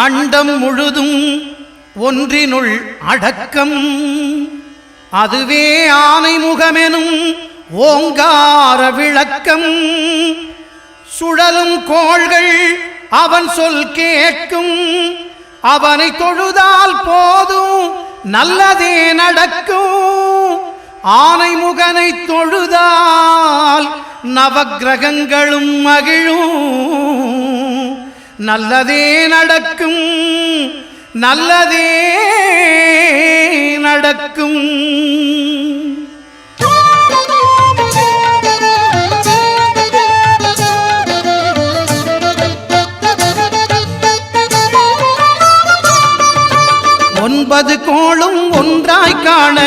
அண்டம் முழுதும் ஒன்றினுள் அடக்கம். அதுவே ஆனை முகமெனும் ஓங்கார விளக்கம். சுழலும் கோள்கள் அவன் சொல் கேட்கும். அவனை தொழுதால் போதும் நல்லதே நடக்கும். ஆனை முகனை தொழுதால் நவக்கிரகங்களும் மகிழும். நல்லதே நடக்கும், நல்லதே நடக்கும். ஒன்பது கோளும் ஒன்றாய் காண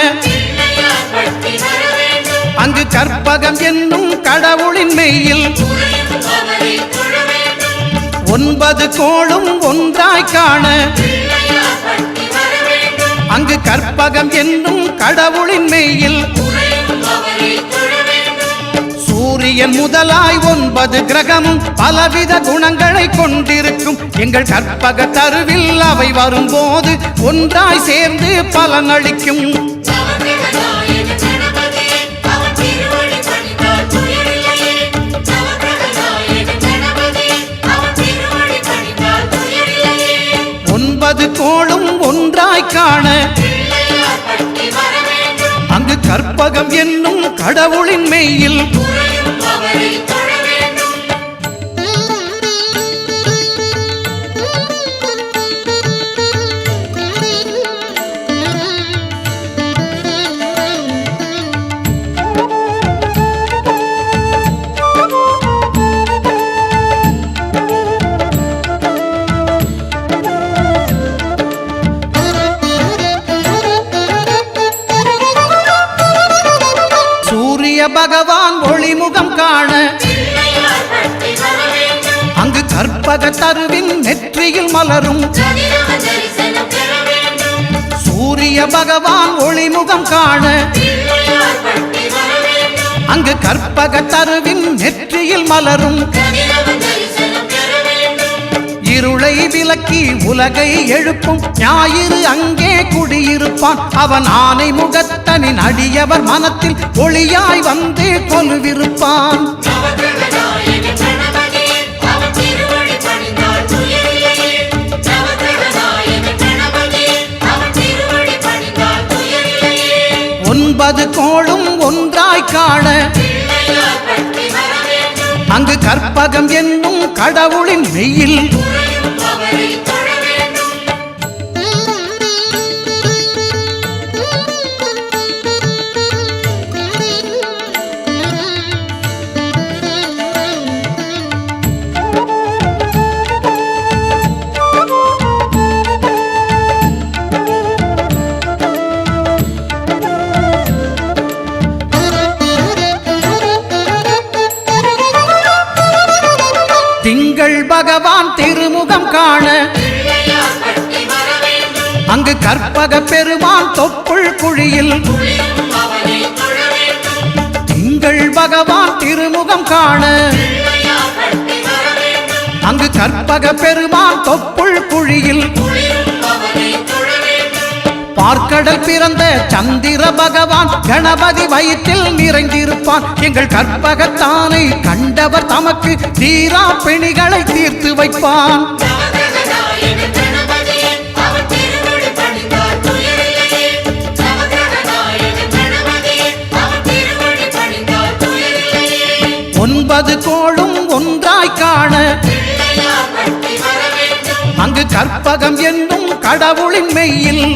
அங்கு கற்பகம் என்னும் கடவுளின் மெய்யில். ஒன்பது கோளும் ஒன்றாய் காண அங்கு கற்பகம் என்னும் கடவுளின் மெய்யில். சூரியன் முதலாய் 9 கிரகமும் பலவித குணங்களை கொண்டிருக்கும். எங்கள் கற்பக தருவில் அவை வரும்போது ஒன்றாய் சேர்ந்து பலனளிக்கும். ஒன்பது கோளும் ஒன்றாய் காண அங்கு கற்பகம் என்னும் கடவுளின் மெய்யில். பகவான் ஒளிமுகம் காண அங்கு கற்பக தருவின் நெற்றியில் மலரும். சூரிய பகவான் ஒளிமுகம் காண அங்கு கற்பக தருவின் நெற்றியில் மலரும். இருளை விலக்கி உலகை எழுப்பும் ஞாயிறு அங்கே குடியிருப்பான். அவன் ஆனை முகத்தனின் அடியவர் மனத்தில் ஒளியாய் வந்து கொலுவிருப்பான். ஒன்பது கோளும் ஒன்றாய் காண அங்கு கற்பகம் என்னும் கடவுளின் மெய்யில். திங்கள் பகவான் திருமுகம் காண அங்கு கற்பக பெருமான் தொப்புள் குழியில். திங்கள் பகவான் திருமுகம் காண அங்கு கற்பக பெருமான் தொப்புள் குழியில். பார்க்கடல் பிறந்த சந்திர பகவான் கணபதி வயிற்றில் நிறைந்திருப்பான். எங்கள் கற்பகத்தானை கண்டவர் தமக்கு தீரா பிணிகளை தீர்த்து வைப்பான். ஒன்பது கோளும் ஒன்றாய் காண அங்கு கற்பகம் என்னும் கடவுளின் மெய்யில்.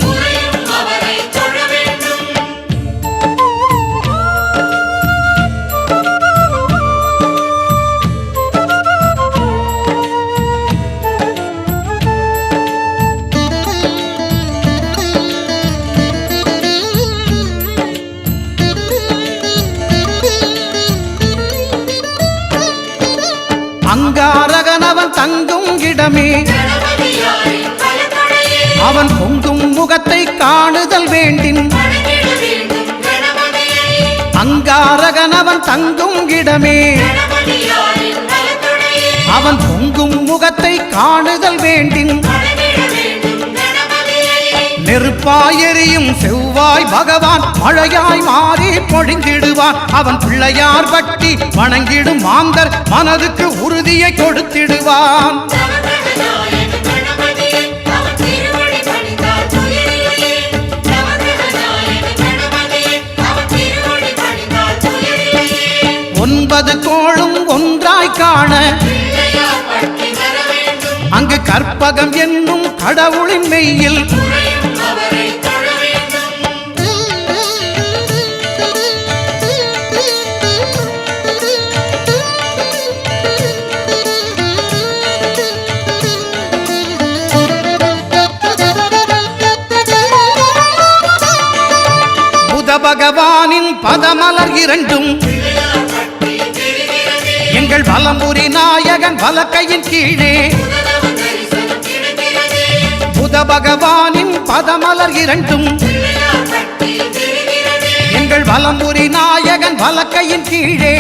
அங்காரகனவன் தங்கும் இடமே அவன் பொங்கும் முகத்தை காணுதல் வேண்டின். அங்காரகனவன் தங்கும் இடமே அவன் பொங்கும் முகத்தை காணுதல் வேண்டின். நெருப்பாய் எரியும் செவ்வாய் பகவான் மழையாய் மாறி பொழிந்திடுவான். அவன் பிள்ளையார் பட்டி வணங்கிடும் மாந்தர் மனதுக்கு உறுதியை கொடுத்திடுவான். ஒன்பது கோளும் ஒன்றாய் காண அங்கு கற்பகம் என்னும் கடவுளின் மெய்யில் புத பகவானின் பதமலர் இரண்டும் எங்கள் வலம்புரி நாயகன் வலக்கையின் கீழே புத பகவானின் பதமலர் இரண்டும் எங்கள் வலம்புரி நாயகன் வலக்கையின் கீழே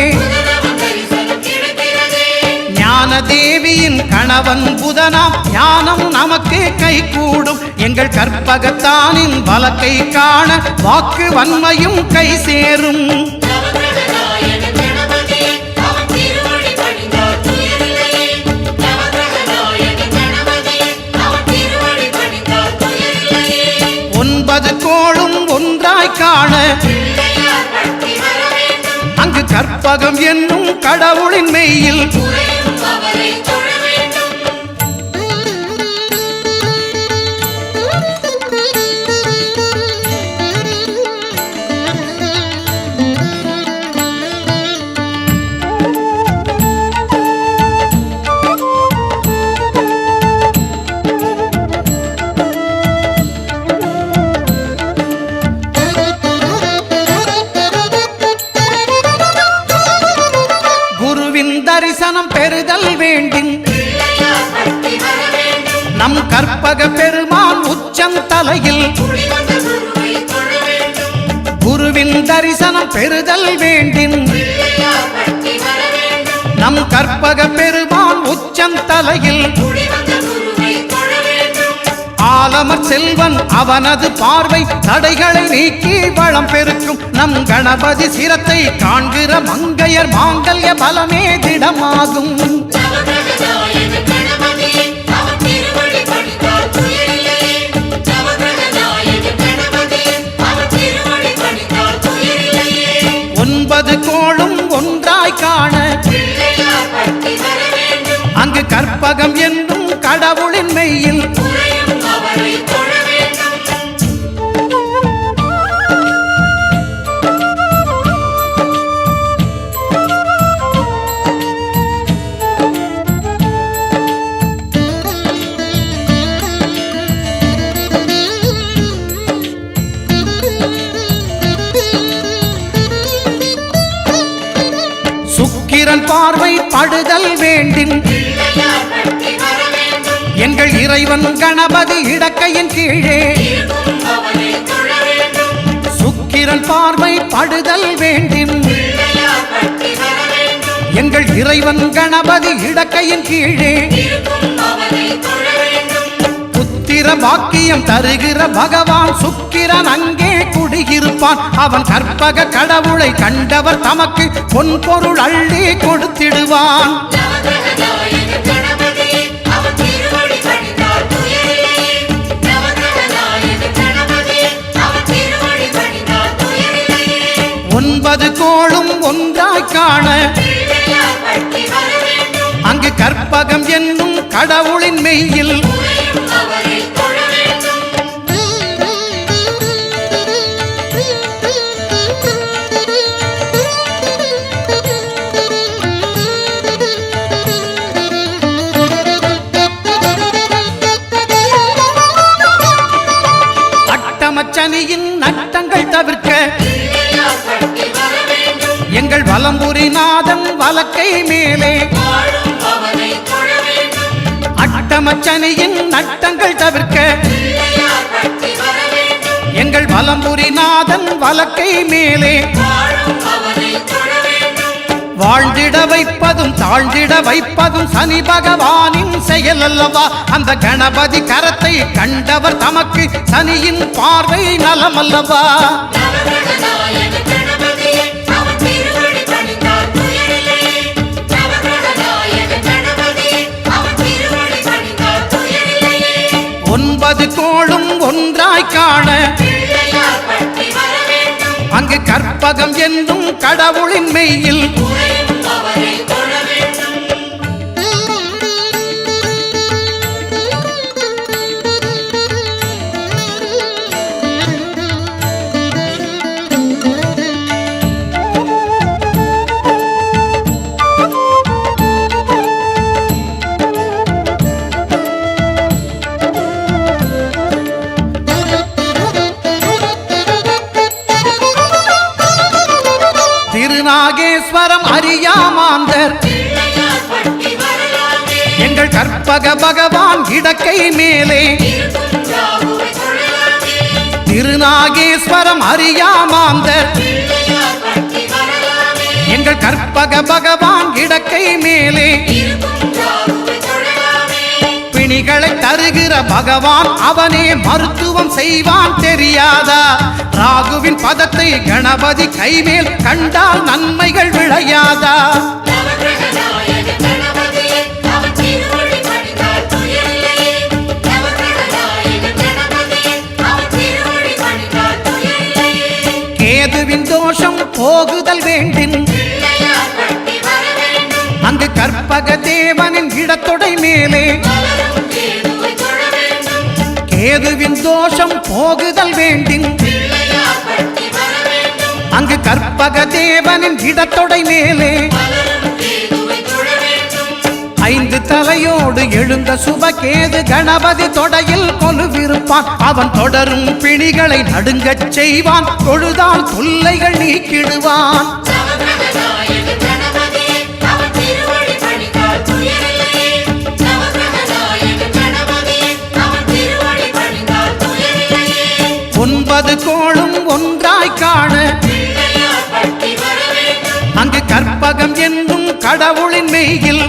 ஞான தேவியின் கணவன் புதனாம் ஞானம் நமக்கு கை கூடும். எங்கள் கற்பகத்தானின் வலக்கை காண வாக்கு வன்மையும் கை சேரும். ஒன்பது கோளும் ஒன்றாய் காண அங்கு கற்பகம் என்னும் கடவுளின் மெய்யில் தரிசனம் பெறுதல் வேண்டின் நம் கற்பக பெருமான் உச்சம் தலையில் குருவின் தரிசனம் பெறுதல் வேண்டின் நம் கற்பக பெருமான் உச்சம் தலையில் ஆலமர் செல்வன் அவனது பார்வை தடைகளை நீக்கி வளம் பெருக்கும். நம் கணபதி சிரத்தை காண்கிற மங்கையர் மாங்கல்ய பலமே திடமாகும். ஒன்பது கோளும் ஒன்றாய் காண அங்கு கற்பகம் என்னும் கடவுளின் மெய்யில் சுக்கிரன் பார்வை படுதல் வேண்டின் எங்கள் இறைவன் கணபதி இடக்கையின் கீழே சுக்கிரன் பார்வை படுதல் வேண்டின் எங்கள் இறைவன் கணபதி இடக்கையின் கீழே புத்திர பாக்கியம் தருகிற பகவான் சுக்கிரன் அங்கே குடியிருப்பான். அவன் கற்பக கடவுளை கண்டவர் தமக்கு பொன் பொருள் அள்ளி கொடுத்திடுவான். ஒன்பது கோளும் ஒன்றாய் காண அங்கு கற்பகம் என்னும் கடவுளின் மெய்யில் அட்டமச்சனியின் நட்டங்கள் தவிர்க்க எங்கள் வலம்புரி நாதன் வலக்கை மேலே அட்டமச்சனியின் நட்டங்கள் தவிர்க்க எங்கள் வலம்புரி நாதன் வலக்கை மேலே வாழ்ந்திட வைப்பதும் தாழ்ந்திட வைப்பதும் சனி பகவானின் செயல் அல்லவா? அந்த கணபதி கரத்தை கண்டவர் தமக்கு சனியின் பார்வை நலம் அல்லவா? ஒன்பது கோளும் ஒன்றாய் காண அங்கு கற்பகம் என்னும் கடவுளின் மெய்யில் திருநாகேஸ்வரம் அறியாமாந்தர் எங்கள் கற்பக பகவான் இடக்கை மேலே திருநாகேஸ்வரம் அறியாமாந்தர் எங்கள் கற்பக பகவான் இடக்கை மேலே பிணிகளை தருகிற பகவான் அவனே மருத்துவம் செய்வான் தெரியாதா? ராகுவின் பதத்தை கணபதி கைமேல் கண்டால் நன்மைகள் விளையாதா? கேதுவின் தோஷம் போகுதல் வேண்டின் அங்கு கற்பக தேவனின் இடத்தொடை மேலே கேதுவின் தோஷம் போகுதல் வேண்டின் அங்கு கற்பக தேவனின் இடத்தொடை மேலே ஐந்து தலையோடு எழுந்த சுபகேது கணபதி தொடையில் கொலுவிருப்பான். அவன் தொடரும் பிணிகளை நடுங்கச் செய்வான். தொழுதால் தொல்லைகள் நீக்கிடுவான். ஒன்பது கோளும் ஒன்றாய் காண அங்கு கற்பகம் என்னும் கடவுளின் மெய்யில்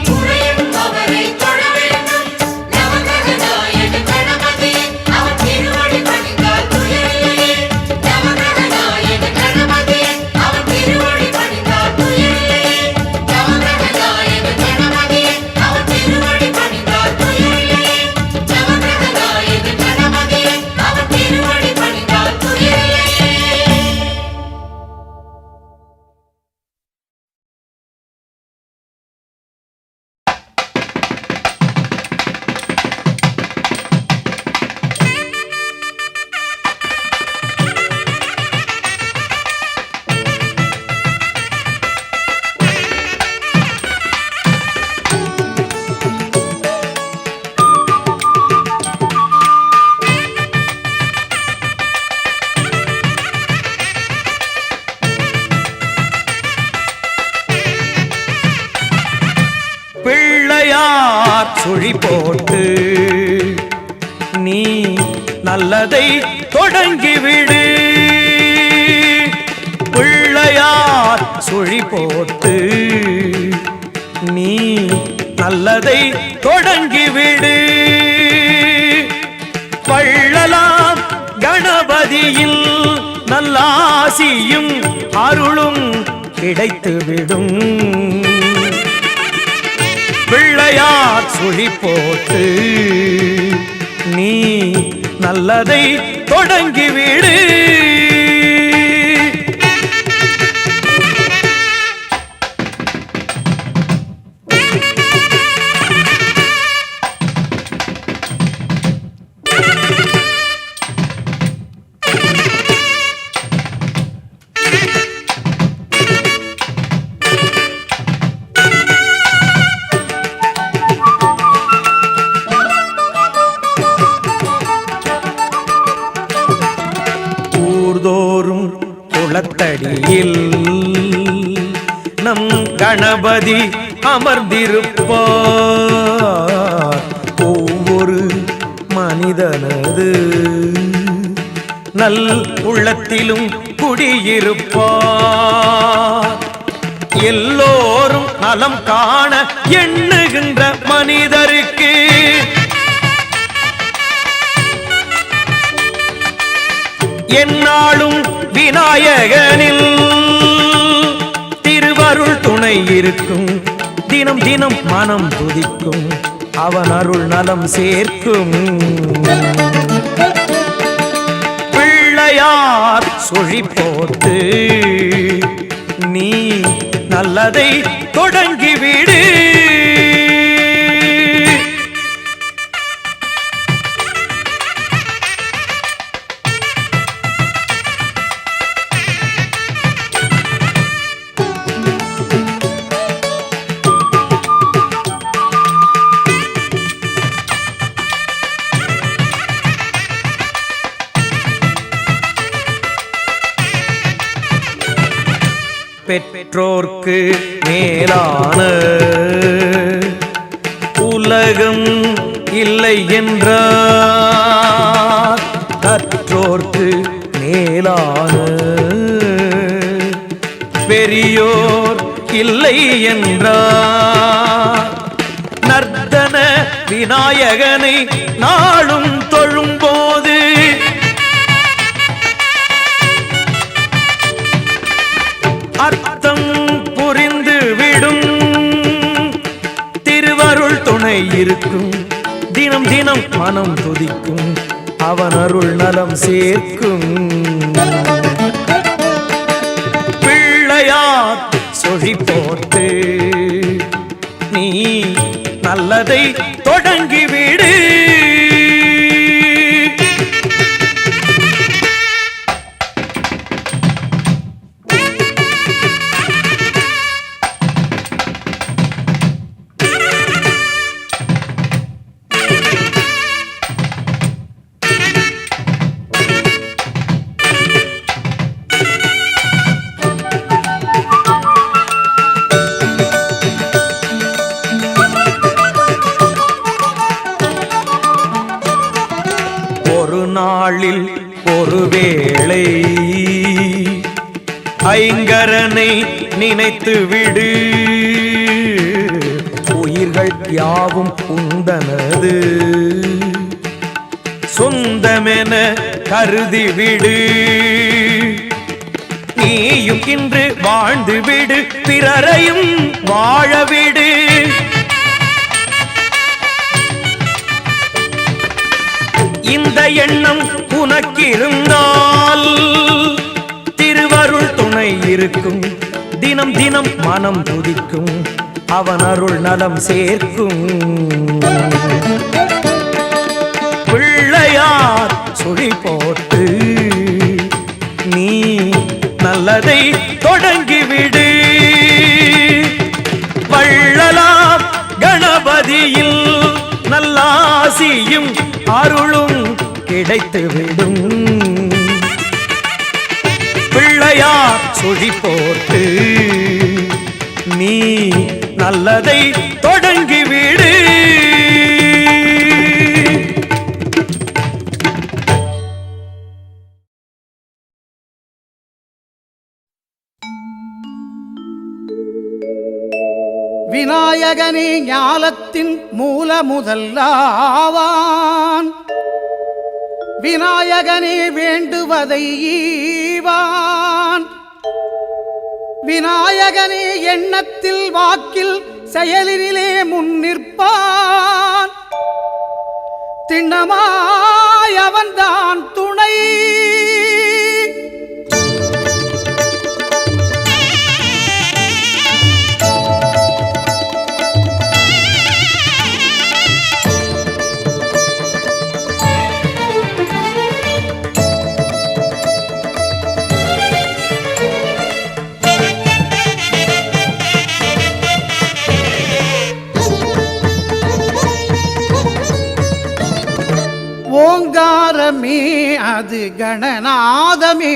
சுழி போட்டு நீ நல்லதை தொடங்கிவிடு. பிள்ளையார் சுழி போட்டு நீ நல்லதை தொடங்கிவிடு. வள்ளலாம் கணபதியில் நல்லாசியும் அருளும் கிடைத்துவிடும். பிள்ளையார் சுழி போட்டு நீ நல்லதை தொடங்கிவிடு. குளத்தடியில் நம் கணபதி அமர்ந்திருப்பார். ஒவ்வொரு மனிதனது நல் உள்ளத்திலும் குடியிருப்பார். எல்லோரும் நலம் காண எண்ணுகின்ற மனிதருக்கு எந்நாளும் விநாயகனில் திருவருள் துணை இருக்கும். தினம் தினம் மனம் துதிக்கும், அவன் அருள் நலம் சேர்க்கும். பிள்ளையார் சுழி போட்டு நீ நல்லதை தொடங்கிவிடு. பெற்றோர்க்கு மேலான உலகம் இல்லை என்றார், கற்றோர்க்கு மேலான பெரியோர் இல்லை என்றார். நர்த்தன விநாயகனை நாளும் தொழும்போது அர்த்தம் புரிந்து விடும். திருவருள் துணை இருக்கும், தினம் தினம் மனம் துதிக்கும், அவன் அருள் நலம் சேர்க்கும். பிள்ளையார் சுழி போட்டு நீ நல்லதை தொடங்கிவிடு. நாளில் ஒருவேளை ஐங்கரனை நினைத்து விடு. உயிர்கள் யாவும் உந்தனது சொந்தமென கருதி விடு. நீயும் இன்று வாழ்ந்து விடு, பிறரையும் வாழவிடு. இந்த எண்ணம் உனக்கிருந்தால் திருவருள் துணை இருக்கும். தினம் தினம் மனம் துதிக்கும், அவன் அருள் நலம் சேர்க்கும். பிள்ளையார் சுழி போட்டு நீ நல்லதை தொடங்கிவிடு. வள்ளலார் கணபதியில் நல்லாசியும் அருளும் கிடைத்துவிடும். பிள்ளையார் சுழி போட்டு நீ நல்லதை தொடங்கிவிடு. விநாயகனே ஞாலத்தின் மூல முதல்லாவான். விநாயகனே வேண்டுவதை ஈவான். விநாயகனே எண்ணத்தில் வாக்கில் செயலினிலே முன்னிற்பான். திண்ணமாய் அவன்தான் துணை. ஓங்காரமே அது கணநாதமே.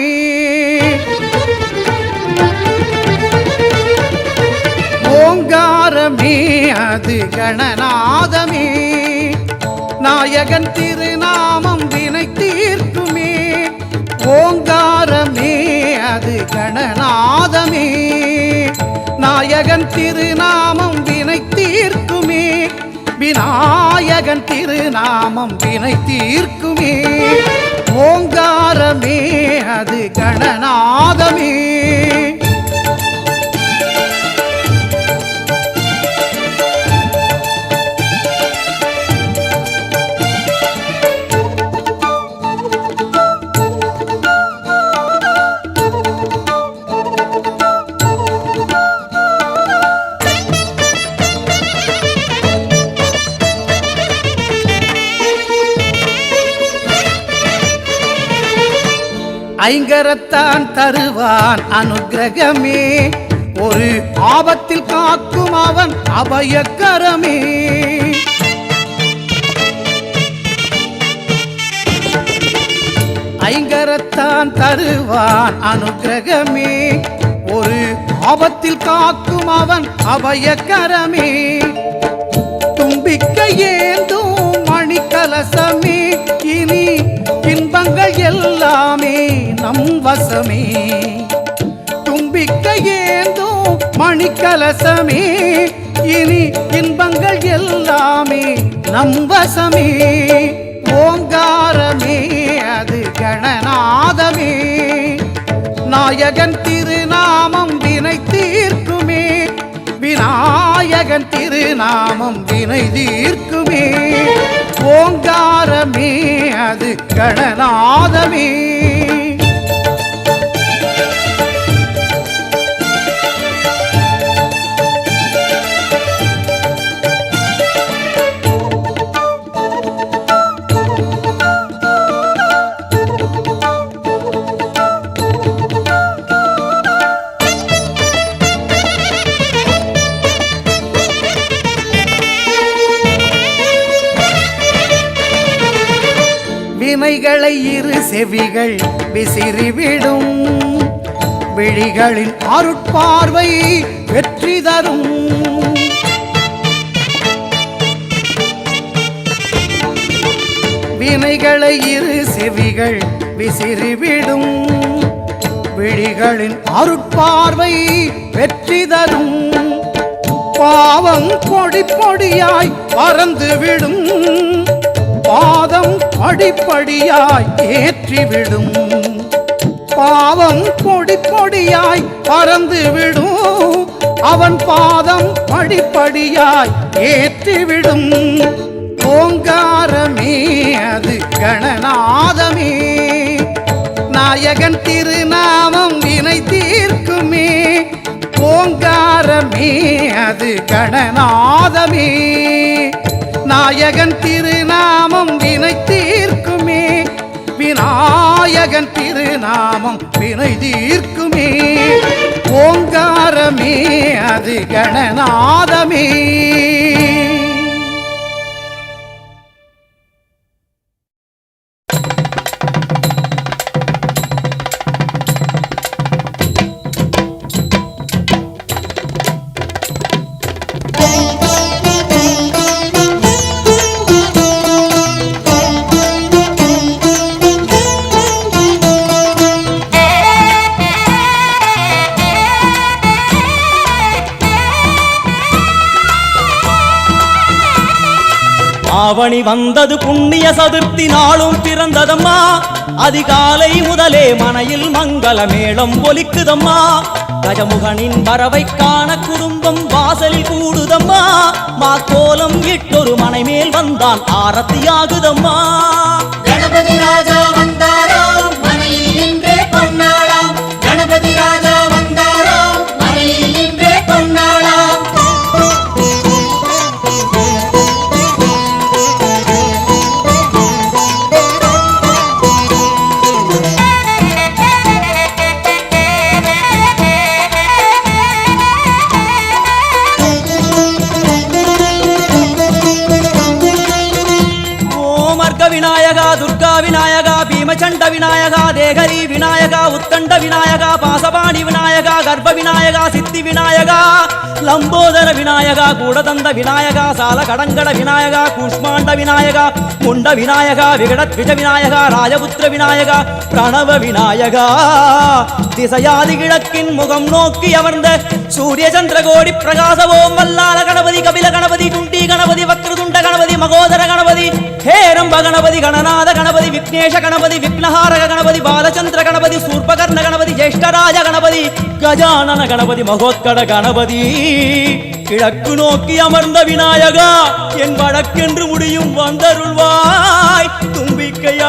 ஓங்காரமே அது கணநாதமே. நாயகன் திருநாமம் வினை தீர்க்குமே. ஓங்காரமே அது கணநாதமே. நாயகன் நாயகன் திருநாமம் வினை தீர்க்குமே, விநாயகன் திருநாமம் வினை தீர்க்குமே. ஓங்காரமே அது கணநாதமே. ஐங்கரத்தான் தருவான் அனுக்கிரகமே, ஒரு ஆபத்தில் காக்கும் அவன் அபயக்கரமே. ஐங்கரத்தான் தருவான் அனுக்கிரகமே, ஒரு ஆபத்தில் காக்கும் அவன் அபயக்கரமே. தும்பிக்கை ஏந்தும் மணிக்கலசமே, இனி இன்பங்கள் எல்லாமே நம் வசமே. தும்பிக்கை ஏந்தும் மணிக்கலசமே, இனி இன்பங்கள் எல்லாமே நம் வசமே. ஓங்காரமே அது கணநாதமே. நாயகன் திருநாமம் வினை தீர்க்குமே, விநாயகன் திருநாமம் வினை தீர்க்குமே. ஓங்காரமே அது கணநாதமே. வினைகளை இரு செவிகள் விசிறிவிடும், விழிகளின் அருட்பார்வை வெற்றி தரும். வினைகளை இரு செவிகள் விசிறிவிடும், விழிகளின் அருட்பார்வை வெற்றி தரும். பாவம் பொடி பொடியாய் பறந்துவிடும், பாதம் படிப்படியாய் ஏற்றிவிடும். பாவம் பொடி பொடியாய் பறந்துவிடும், அவன் பாதம் படிப்படியாய் ஏற்றிவிடும். ஓங்காரமே அது கணநாதமே. நாயகன் திருநாமம் வினை தீர்க்குமே, ஓங்காரமே அது கணநாதமே. நாயகன் திருநாமம் வினை தீர்க்குமே, விநாயகன் திருநாமம் வினை தீர்க்குமே. ஓங்காரமே அது கணநாதமே. ஆவணி வந்தது புண்ணிய சதுர்த்தி நாளும் பிறந்ததம்மா, அதிகாலை முதலே மனையில் மங்கள மேளம் ஒலிக்குதம்மா. கஜமுகனின் வரவை காண குடும்பம் வாசலில் கூடுதம்மா, மாக்கோலம் இட்டொரு மனை மேல் வந்தான் ஆரத்தியாகுதம்மா. கணபதி ராஜா வந்தாராம் மனையில் நின்றே பொன்னாளாம், கணபதி ராஜா வந்தாராம் மனையில் நின்றே பொன்னாளாம். விநாயகா துர்கா விநாயகா பீமச்சண்ட விநாயகா தேகரி விநாயகா உத்தண்ட விநாயகா பாசபாணி விநாயகா கர்ப்ப விநாயகா சித்தி விநாயகா லம்போதர விநாயகா கூடதந்த விநாயகா சால கடங்கட விநாயகா கூஷ்மாண்ட விநாயகா முண்ட விநாயகா விகடத்விஜ விநாயகா ராஜபுத்திர விநாயகா பிரணவ விநாயகா திசையாதி கிழக்கின் முகம் நோக்கி அமர்ந்த சூரிய சந்திரகோடி பிரகாசவோம் வல்லால கணபதி கபில கணபதி குண்டி கணபதி வக்ரதுண்ட கணபதி மகோதர கணபதி ஹேரம்ப கணபதி கணநாத கணபதி விக்னேஷ கணபதி விக்னஹாரக கணபதி பாலச்சந்திர கணபதி சூர்பகர்ண கணபதி ஜேஷ்டராஜ கணபதி கஜானன கணபதி மகோத்கட கணபதி கிழக்கு நோக்கி அமர்ந்த விநாயகா என் வழக்கென்று முடியும் வந்தருள்வாய் தும்பிக்கையாண்டவா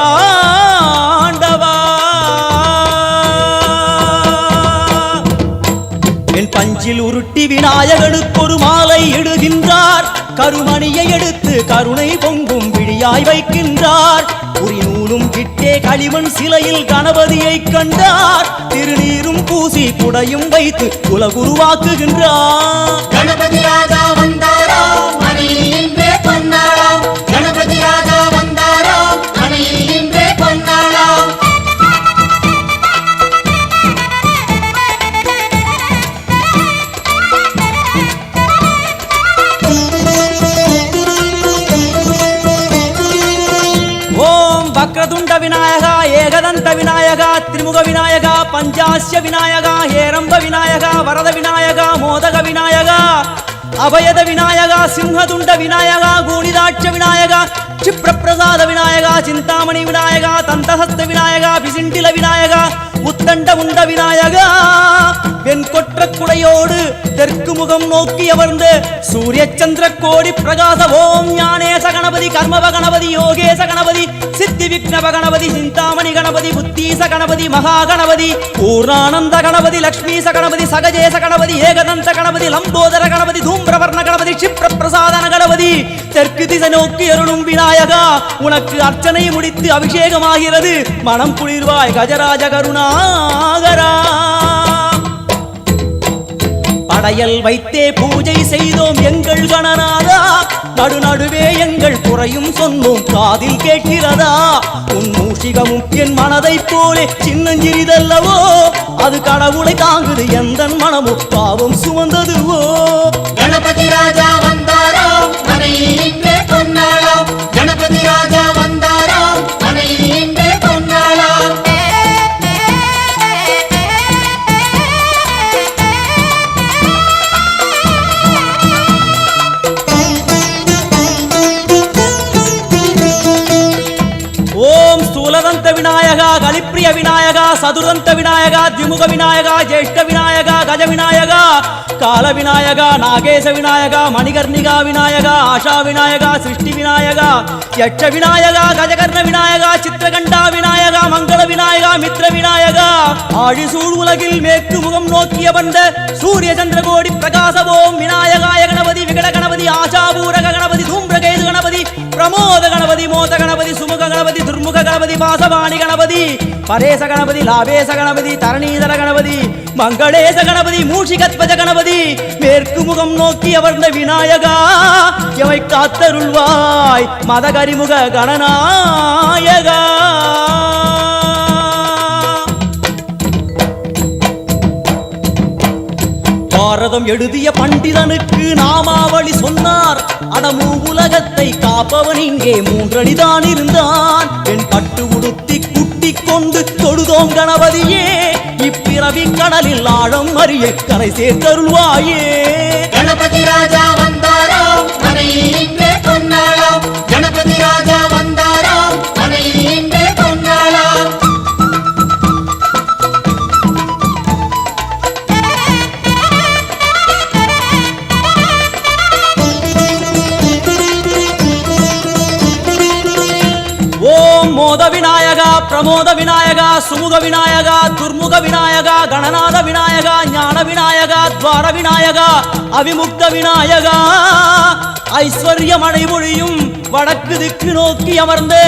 என் பஞ்சில் உருட்டி விநாயகனுக்கு ஒரு மாலை இடுகின்றார் கருமணியை எடுத்து கருணை பொங்கும் விழியாய் வைக்கின்றார் குறிநூலும் கிட்டே களிமண் சிலையில் கணபதியை கண்டார் திருநீரும் பூசி குடையும் வைத்து குலகுருவாக்குகின்றார் கணபதி ராஜா வந்தாராம் மனையில் இன்றே பொன்னாளாம் கணபதி ராஜா வந்தாராம் மனையில் இன்றே பொன்னாளாம் ஓம் வக்ரதுண்ட விநாயகா ஏகதந்த விநாயகா திரிமுக விநாயகா பஞ்சாஸ்ய விநாயகா ஹேரம்ப விநாயகா வரத விநாயகா மோதக விநாயகா அபயத விநாயகா சிம்ஹதுண்ட விநாயகா கூணிதாட்ச விநாயகா क्षिप्रप्रसाद विनायका चिंतामणि विनायका तंतहस्त विनायका विसिंटिल विनायका உத்தண்ட உண்ட விநாயகா வெண்கொற்ற குடையோடு தெற்கு முகம் நோக்கி அமர்ந்து சூரிய சந்திர கோடி பிரகாச ஓம் ஞானேச கணபதி கர்மவ கணபதி யோகேச கணபதி சித்தி விக்னவ கணபதி சிந்தாமணி கணபதி புத்தீச கணபதி மகா கணபதி பூர்ணானந்த கணபதி லக்ஷ்மீச கணபதி சகஜேச கணபதி ஏகதந்த கணபதி லம்போதர கணபதி தூம்பிரவர்ண கணபதி க்ஷிப்ர பிரசாதன கணபதி தெற்கு திசை நோக்கி அருளும் விநாயகா உனக்கு அர்ச்சனை முடித்து அபிஷேகமாகிறது மனம் குளிர்வாய் கஜராஜ கருணாகரா படையல் வைத்தே பூஜை செய்தோம் எங்கள் கணநாதா நடுநடுவே எங்கள் குறையும் சொன்னோம் காதில் கேட்கிறதா உன் மூஷிகமும் என் மனதை போலே சின்னஞ்சிறிதல்லவோ அது கடவுளை தாங்குது எந்த மனமோ பாவம் சுமந்ததுவோ கணபதி ராஜா வந்தாராம் மனையில் இன்றே பொன்னாளாம் கணபதி ராஜா வந்தாராம் மனையில் இன்றே பொன்னாளாம் ஓம் ஸ்தூலதந்த விநாயகா கலிப்பிரிய விநாயகா சதுரந்த விநாயகா திமுக விநாயகா ஜேஷ்ட விநாயகா கஜ விநாயகா கால விநாயகா நாகேச விநாயகா மணிகர்ணிகா விநாயகா ஆஷா விநாயகா சிருஷ்டி விநாயகா யட்ச விநாயகா கஜகர்ண விநாயகா சித்திரகண்டா விநாயகா மங்கள விநாயகா மித்ர விநாயகா ஆழிசூழ் உலகில் மேற்கு முகம் நோக்கிய வந்த சூரிய சந்திரகோடி பிரகாச ஓம் விநாயகாய கணபதி விகட கணபதி ஆஷாபூரக கணபதி தூம்பிரகேது கணபதி பிரமோத கணபதி மோத கணபதி சுமுக கணபதி துர்முக கணபதி பாசவாணி கணபதி பரேச கணபதி லாபேச கணபதி தரணீதர கணபதி மங்களேச கணபதி மூஷிகத்வஜ கணபதி மேற்கு முகம் நோக்கி அமர்ந்த விநாயகா எவை காத்தருள்வாய் மதகரிமுக கணநாயகா பாரதம் எழுதிய பண்டிதனுக்கு நாமாவளி சொன்னார் அடமூ உலகத்தை காப்பவன் இங்கே மூன்றடிதான் இருந்தான் என் பட்டு உடுத்தி குட்டிக் கொண்டு தொழுதோம் கணபதியே இப்பிறவி கடலில் ஆழம் அறிய கரை சேர்த்தருள்வாயே கணபதி ராஜா வந்தாராம் மனையில் இன்றே பொன்னாளாம் கணபதி ராஜா வந்தாராம் மனையில் இன்றே பொன்னாளாம் ஓம் மோத விநாயகா பிரமோத விநாயகா சுமுக விநாயகா துர்முக விநாயகா கணநாத விநாயகா ஞான விநாயகா துவார விநாயகா அவிமுக்த விநாயகா ஐஸ்வர்ய மழைமொழியும் வடக்கு திக்கு நோக்கி அமர்ந்து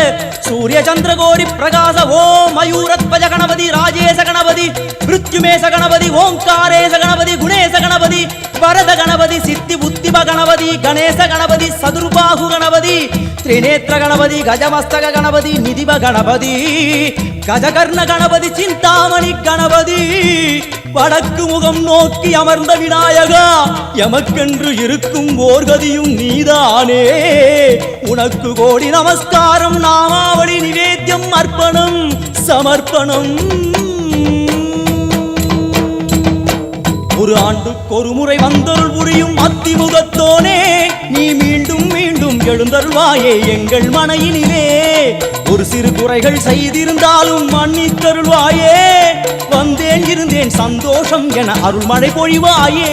சூரிய சந்திரகோடி பிரகாச ஓம் மயூரத்வஜ கணபதி ராஜேச கணபதி மிருத்யுமேச கணபதி ஓங்காரேச கணபதி குணேச கணபதி வரத கணபதி சித்தி புத்திப கணபதி கணேச கணபதி சதுர்பாகு கணபதி திரிநேத்திர கணபதி கஜமஸ்தக கணபதி நிதிப கணபதி கஜகர்ண கணபதி சிந்தாமணி கணபதி வடக்கு முகம் நோக்கி அமர்ந்த விநாயகா, எமக்கென்று இருக்கும் ஓர்கதியும் நீதானே. உனக்கு கோடி நமஸ்காரம், நாமாவளி நிவேத்தியம், அர்ப்பணம் சமர்ப்பணம். ஒரு ஆண்டுக்கொரு முறை வந்தருள் புரியும் அத்திமுகத்தோனே, நீ மீண்டும் மீண்டும் எழுந்தருள்வாயே எங்கள் மனையினிலே. ஒரு சிறு குறைகள் செய்திருந்தாலும் மன்னித்தருள்வாயே. வந்தேன் இருந்தேன் சந்தோஷம் என அருள்மழை பொழிவாயே.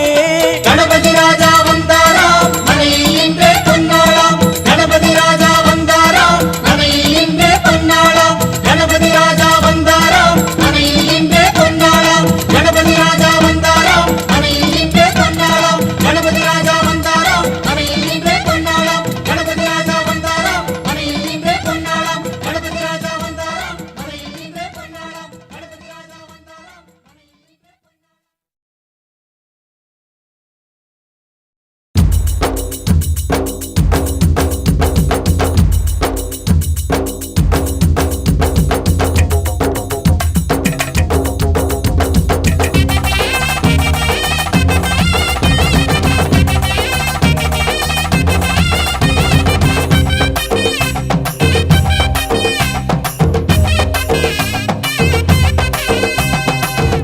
கணபதி ராஜா வந்தாராம், மனையில் இன்றே பொன்னாளாம். கணபதி ராஜா வந்தாராம், மனையில் இன்றே பொன்னாளாம். கணபதி ராஜா வந்தாராம், மனையில் இன்றே பொன்னாளாம். கணபதி ராஜா வந்தாராம், மனையில் இன்றே பொன்னாளாம். கணபதி ராஜா வந்தாராம், மனையில் இன்றே பொன்னாளாம். கணபதி ராஜா வந்தாராம், மனையில் இன்றே பொன்னாளாம். கணபதி ராஜா வந்தாராம், மனையில் இன்றே பொன்னாளாம். கணபதி ராஜா வந்தாராம், மனையில் இன்றே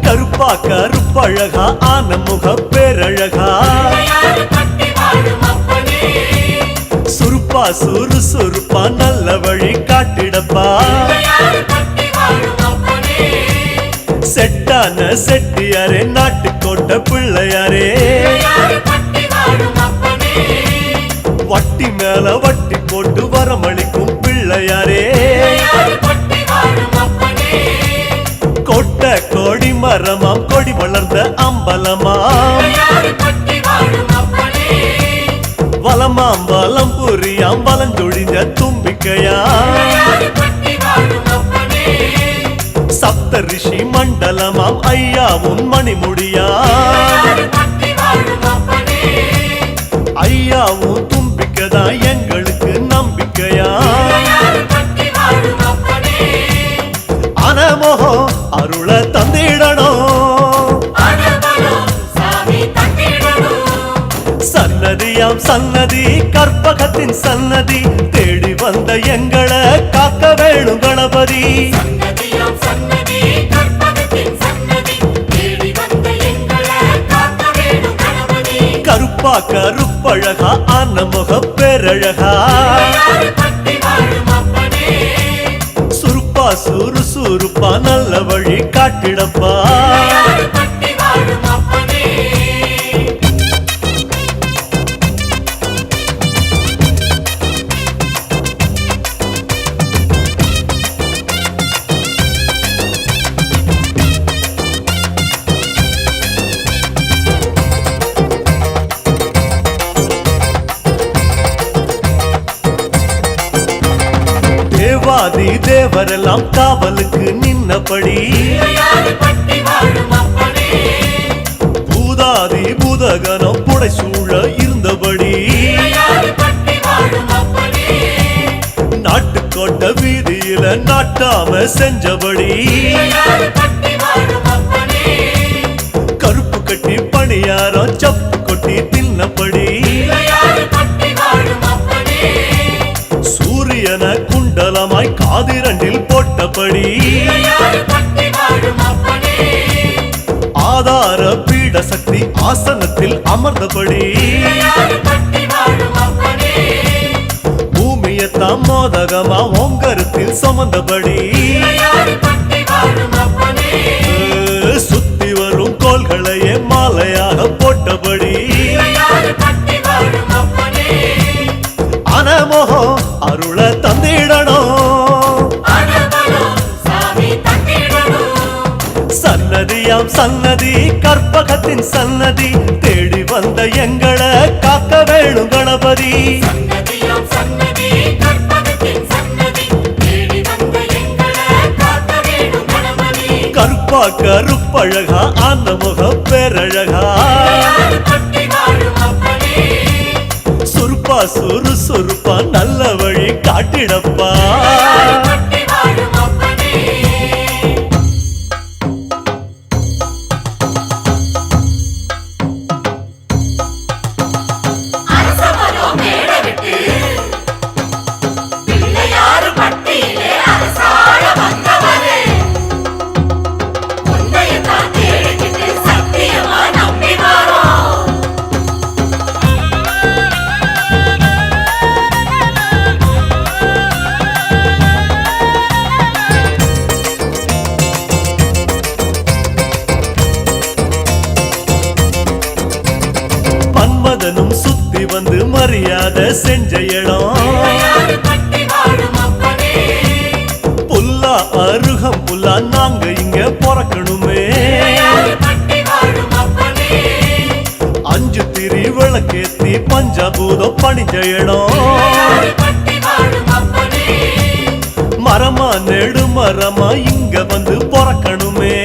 கருப்பா கருப்பழகா ஆன முக பேரழகா, சுருப்பா சுறு சுருப்பா நல்ல வழி காட்டிடப்பா. செட்டான செட்டியாரே நாட்டுக்கோட்டை பிள்ளையாரே, வட்டி மேல வட்டி போட்டு வரமளிக்கும் பிள்ளையாரே. கொட்டை கோடி மரமாம் கொடி வளர்ந்த அம்பலமாம், வலமாம் வலம் புரியாம் வலஞ்சொழிஞ்ச தும்பிக்கையாம். சப்த ரிஷி மண்டலமாம் ஐயாவும் மணிமுடியாம். ஐயாவும் தும்பிக்கைதா எங்களுக்கு நம்பிக்கையாம். அனமோகோ அருள தந்திடணும், சன்னதியாம் சன்னதி கற்பகத்தின் சன்னதி, தேடி வந்த எங்களை காக்க வேணும் கணபதி. கருப்பா கருப்பழகா ஆன முக பேரழகா, சுருப்பா சுறு சுருப்பா நல்ல வழி காட்டிடப்பா. தேவாதி தேவரெல்லாம் காவலுக்கு நின்னபடி, பூதாதி பூதகனம் புடைசூழ இருந்தபடி, நாட்டுக்கோட்டை வீதியில நாட்டாம செஞ்சபடி, கருப்பு கட்டி பணியாரம் சப்பு கொட்டி தின்னபடி, சூரியன குண்டலமாய் காதிரண்டில் போட்டபடி, ஆதார பீட சக்தி ஆசனத்தில் அமர்ந்தபடி, பூமியத்தாம் மோதகமா ஓங்கரத்தில் சுமந்தபடி, சுத்தி வரும் கோள்களையே மாலையாக போட்டபடி, அனமோகோ அருள தந்திடணும், சன்னதியாம் சன்னதி கற்பகத்தின் சன்னதி, தேடி வந்த எங்களை காக்க வேணும் கணபதி. கருப்பா கருப்பழகா ஆன முக பேரழகா, சுருப்பா சுறு சுருப்பா நல்ல வழி காட்டிடப்பா. மரியாதை செஞ்ச இடம் புல்லா அருகம் புல்லா நாங்க இங்க பிறக்கணுமே அஞ்சு திரி விளக்கேத்தி பஞ்சபூதம் பணிஞ்ச இடம் மரமா நெடு மரமா இங்க வந்து பிறக்கணுமே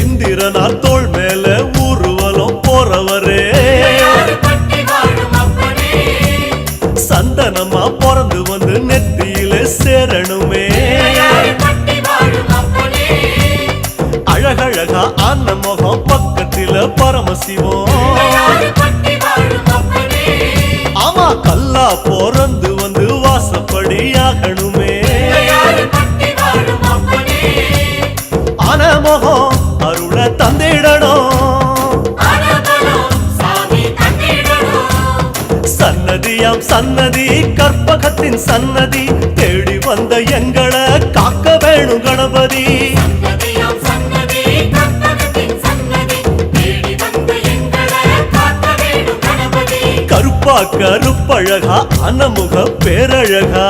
இந்திரனார் தோள் மேல ஊர்வலம் போறவரே சந்தனமா பிறந்து வந்து நெத்தியில சேரணுமே அழகழகா ஆன முகம் பக்கத்தில பரமசிவம் ஆமா கல்லா பிறந்து வந்து வாசப்படி ஆகணுமே ஆன முகம் அருள தந்திடணும் சன்னதியாம் சன்னதி கற்பகத்தின் சன்னதி தேடி வந்த எங்களை காக்க வேணும் கணபதி கருப்பா கருப்பழகா அனமுக பேரழகா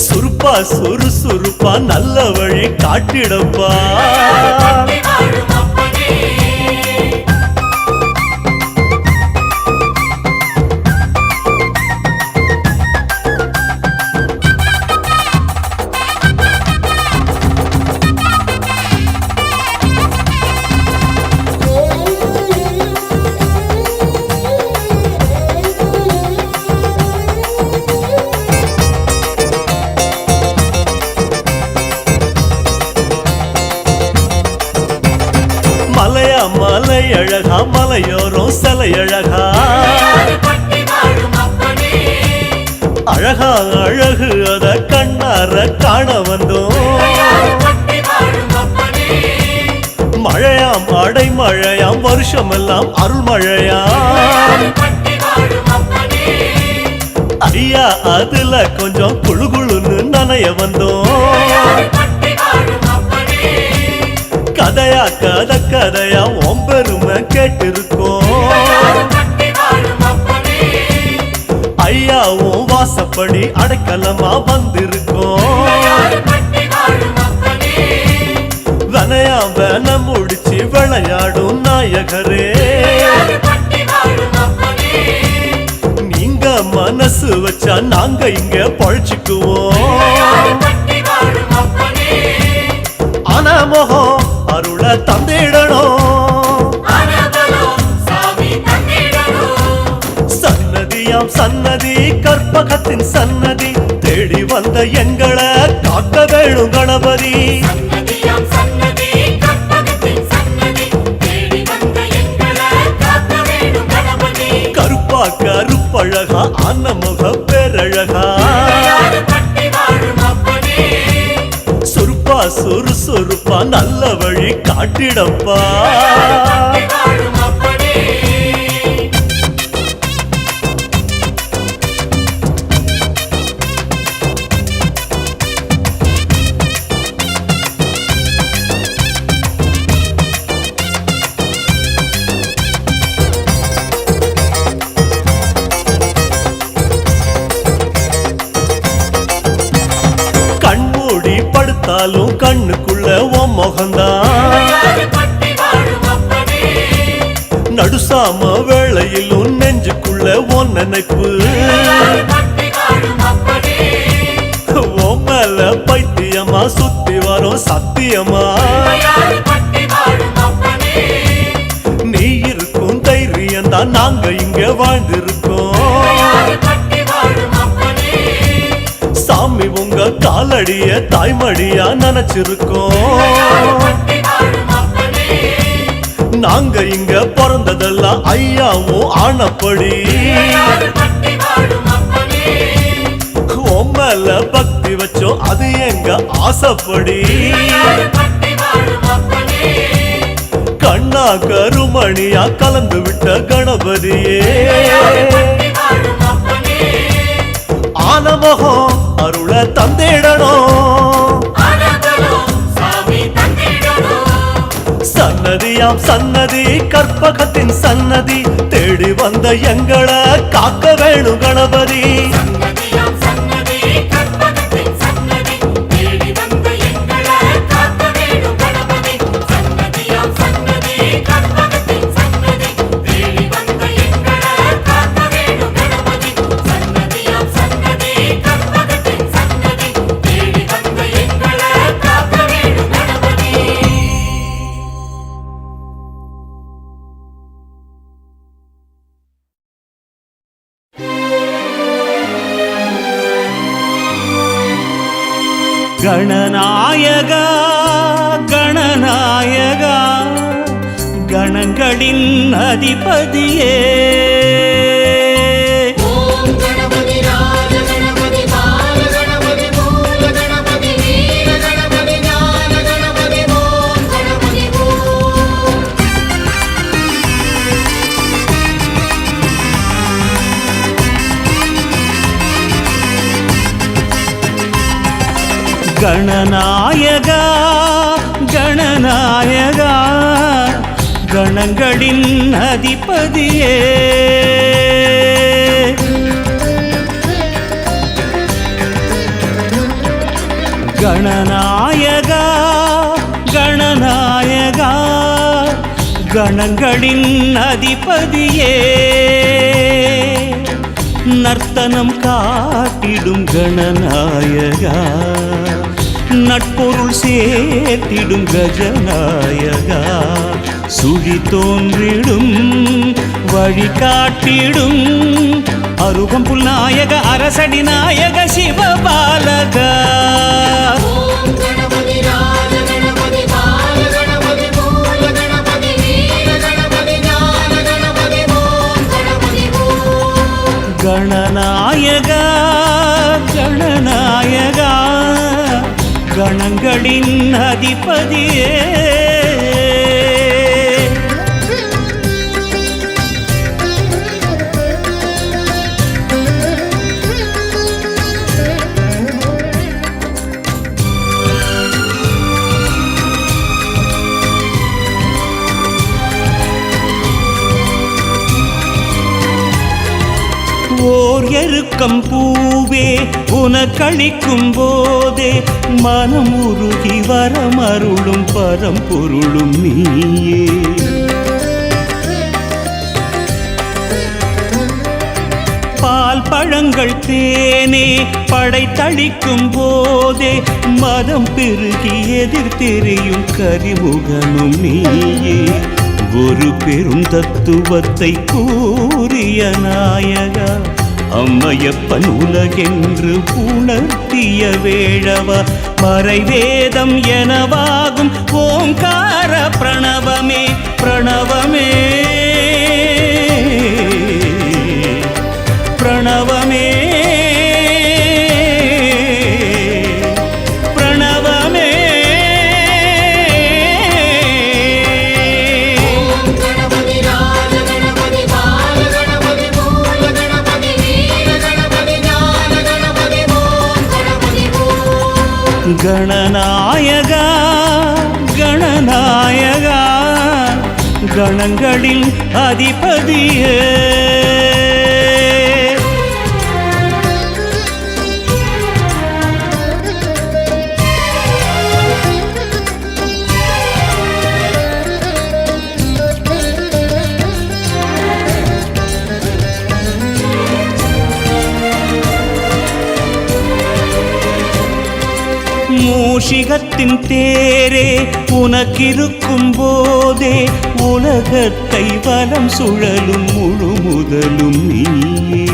சுருப்பா சுறுசுறுப்பா நல்ல வழி காட்டிடப்பா மலையழகா மலையோரம் சிலையழகா அழகா அழகு அத கண்ணார காண வந்தோம் மழையாம் அடைமழையாம் வருஷமெல்லாம் அருள்மழையாம் ஐயா அதுல கொஞ்சம் குழுகுழுன்னு நனைய வந்தோம் கதையா கதையா ஒம்பெருமை கேட்டிருக்கோம் ஐயாவும் வாசப்படி அடைக்கலமா வந்திருக்கோம் வனையா வன முடிச்சு விளையாடும் நாயகரே நீங்க மனசு வச்சா நாங்க இங்க பழிச்சுக்குவோம் ஆனா முகம் அருள தந்திடணும் சன்னதியாம் சன்னதி கற்பகத்தின் சன்னதி தேடி வந்த எங்களை காக்க வேணும் கணபதி கருப்பா கருப்பழகா அன்னமுக பேரழகா சுருப்பா சுறுசுறுப்பா நல்ல வழி காட்டிடப்பா படுத்தாலும் கண்ணுக்குள்ள உன் முகந்தான் நடுசாம வேளையிலும் நெஞ்சுக்குள்ள உன் நினைப்பு உன் மேல பைத்தியமா சுத்தி வரும் சத்தியமா நீ இருக்கும் தைரியம் தான் நாங்க இங்க வாழ்ந்திருக்கோம் சாமி உங்க காலடிய தாய்மடியா நினைச்சிருக்கோம் நாங்க இங்க பிறந்ததெல்லாம் ஐயாவும் ஆனப்படி மேல பக்தி வச்சோம் அது எங்க ஆசைப்படி கண்ணா கருமணியா கலந்து விட்ட கணபதியே ஆனமகம் அருள தந்திடணும் சன்னதியா சன்னதியாம் சன்னதி கற்பகத்தின் சன்னதி தேடி வந்த எங்களை காக்க வேணும் கணபதி. சன்னதியாம் சன்னதி கற்பகத்தின் சன்னதி தேடி வந்த எங்களை காக்க வேணும் கணபதி. சன்னதியாம் சன்னதி கற்பகத்தின் சன்னதி தேடி வந்த எங்களை காக்க வேணும் கணபதி. சன்னதியாம் சன்னதி கற்பகத்தின் சன்னதி தேடி வந்த எங்களை காக்க வேணும் கணபதி. கணநாயகா கணநாயகா கணங்களின் அதிபதியே ஓம் கணபதி ராஜ கணபதி பால கணபதி மூல கணபதி வீர கணபதி ஞான கணபதி ஓம் கணபதி ஓம். கணநாயகா கணநாயகா கணங்களின் அதிபதியே கணநாயகா கணநாயகா கணங்களின் அதிபதியே நர்த்தனம் காட்டிடும் கணநாயகா நட்பொருள் சேர்த்திடும் கஜநாயகா சுழி தோன்றிடும் வழி காட்டிடும் அருகம்புல் நாயக அரசடி நாயக சிவபாலகா ஓம் கணபதி ராஜ கணபதி பால கணபதி மூல கணபதி வீர கணபதி ஞான கணபதி ஓம் கணபதி ஓம். கணநாயகா கணநாயகா கணங்களின் அதிபதியே ஓர் எருக்கம் பூவே உனக்களிக்கும் போதே மனம் உருகி வரமருளும் பரம்பொருளும் நீயே பால் பழங்கள் தேனே படைத்தளிக்கும் போதே மதம் பெருகி எதிர்த்தெறியும் கரிமுகனும் நீயே ஒரு பெரும் தத்துவத்தை கூறிய நாயகா அம்மையப்பன் உலகென்று உணர்த்திய வேழவா மறைவேதம் எனவாகும் ஓங்கார பிரணவமே பிரணவமே பிரணவமே பிரணவமே ஓம் கணபதி ராஜ கணபதி பால கணபதி மூல கணபதி வீர கணபதி ஞான கணபதி ஓம் கணபதி ஓம். கணநாயகா கணநாயகா கணங்களின் அதிபதியே மூஷிகத்தின் தேரே உனக்கிருக்கும் போதே உலகத்தை வலம் சுழலும் முழு முதலும் நீயே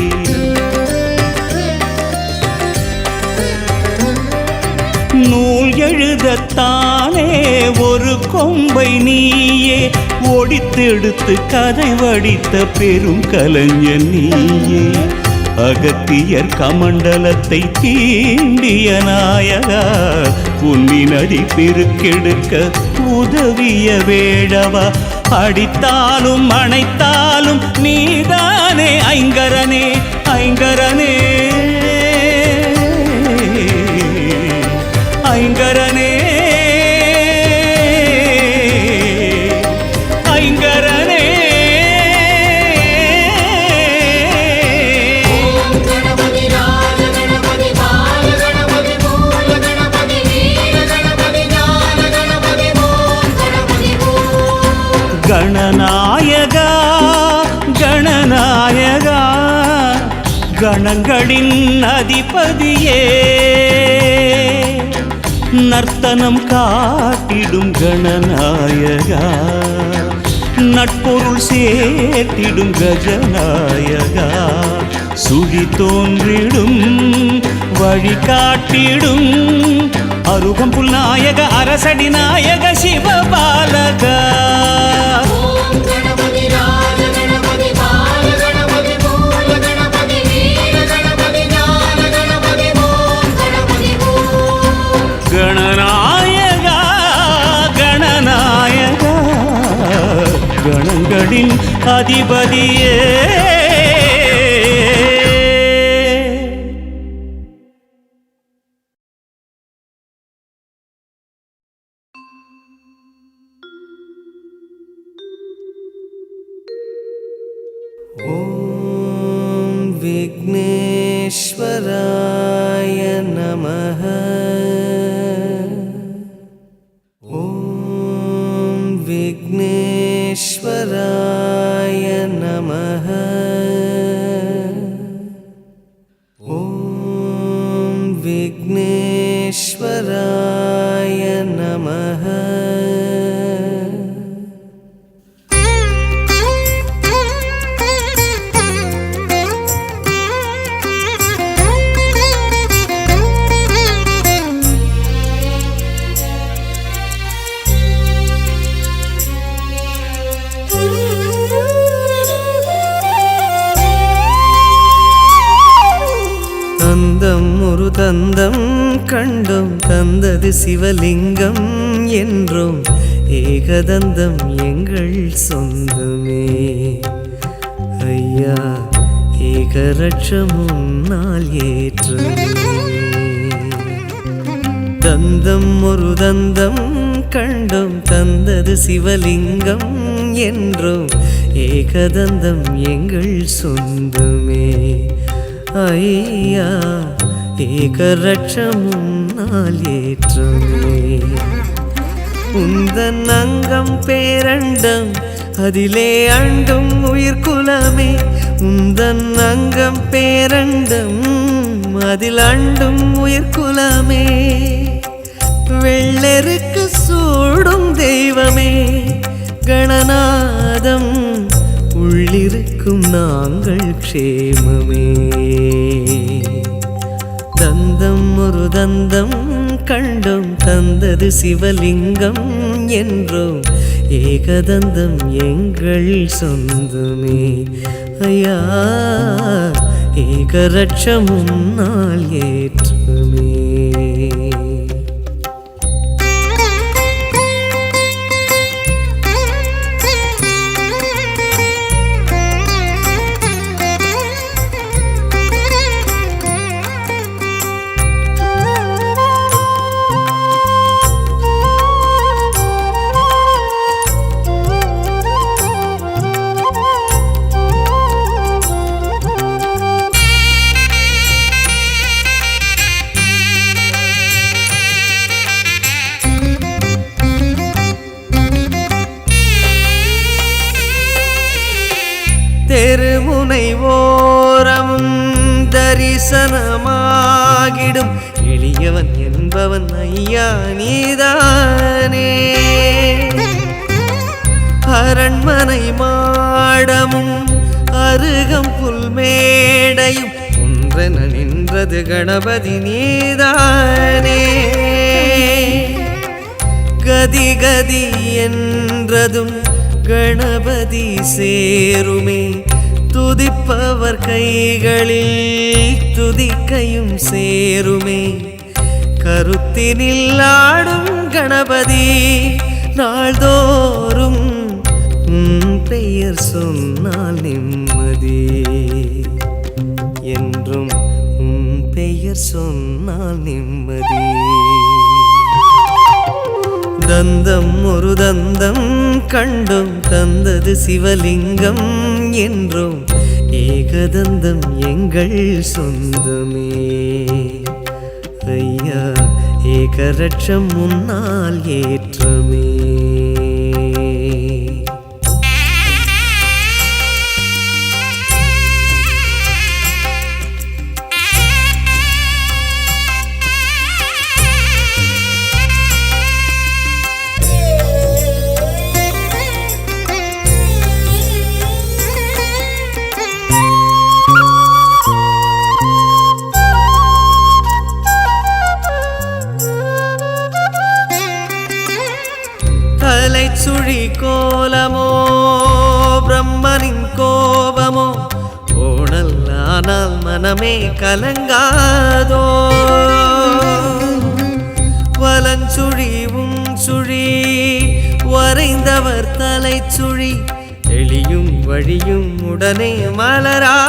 நூல் எழுதத்தானே ஒரு கொம்பை நீயே ஒடித்தெடுத்து கதை வடித்த பெரும் கலைஞன் நீயே அகத்தியர் கமண்டலத்தை தீண்டிய நாயகா பொன்னினடி பெருக்கெடுக்க உதவிய வேழவா அடித்தாலும் அணைத்தாலும் நீதானே ஐங்கரனே ஐங்கரனே ஐங்கரனே கணங்களின் அதிபதியே நர்த்தனம் காட்டிடும் கணநாயகா நட்பொருள் சேர்த்திடும் கஜநாயகா சுழி தோன்றிடும் வழி காட்டிடும் அருகம்புல் நாயக அரசடி நாயக சிவபாலகா ஓம் கணபதி ராஜ கணபதி பால கணபதி மூல கணபதி வீர கணபதி ஞான கணபதி ஓம் கணபதி ஓம் கணநாயகா கணநாயகா கணங்களின் அதிபதியே ॐ विघ्नेश्वराय नमः ॐ विघ्नेश्वराय नमः ॐ विघ्नेश्वराय नमः தந்தம் ஒரு தந்தம் கண்டும் தந்தது சிவலிங்கம் என்றும் ஏகதந்தம் எங்கள் சொந்தமே ஐயா ஏகரட்சம் உன்னால் ஏற்றமே தந்தம் ஒரு தந்தம் கண்டும் தந்தது சிவலிங்கம் என்றும் ஏகதந்தம் எங்கள் சொந்தமே ஐயா ஏகரட்சம் உன்னால் ஏற்றமே உந்தன் அங்கம் பேரண்டம் அதிலே அண்டும் உயிர்குலமே உந்தன் அங்கம் பேரண்டம் அதில் அண்டும் உயிர்குலமே வெள்ளெருக்கு சூடும் தெய்வமே கணநாதம் உள்ளிருக்கும் நாங்கள் க்ஷேமமே தந்தம் ஒரு தந்தம் கண்டும் தந்தது சிவலிங்கம் என்றும் ஏகதந்தம் எங்கள் சொந்தமே ஐயா ஏகரட்சம் உன்னால் ஏற்றமே தெருமுனை ஓரமும் தரிசனமாகிடும் எளியவன் என்பவன் ஐயா நீதானே அரண்மனை மாடமும் அருகம் புல்மேடையும் ஒன்றென நின்றது கணபதி நீதானே கதி கதி என்றதும் கணபதி சேருமே துதிப்பவர் கைகளில் துதிக்கையும் சேருமே கருத்தினில் ஆடும் கணபதி நாள்தோறும் உன் பெயர் சொன்னால் நிம்மதி என்றும் உன் பெயர் சொன்னால் நிம்மதி தந்தம் ஒரு தந்தம் கண்டும் தந்தது சிவலிங்கம் என்றும் ஏகதந்தம் எங்கள் சொந்தமே ஐயா ஏகரட்சம் முன்னால் ஏற்றமே கோலமோ பிரம்மனின் கோபமோ ஓணல் ஆனால் மனமே கலங்காதோ வலஞ்சுழி சுழி வரைந்தவர் தலை சுழி எளியும் வழியும் உடனே மலராதோ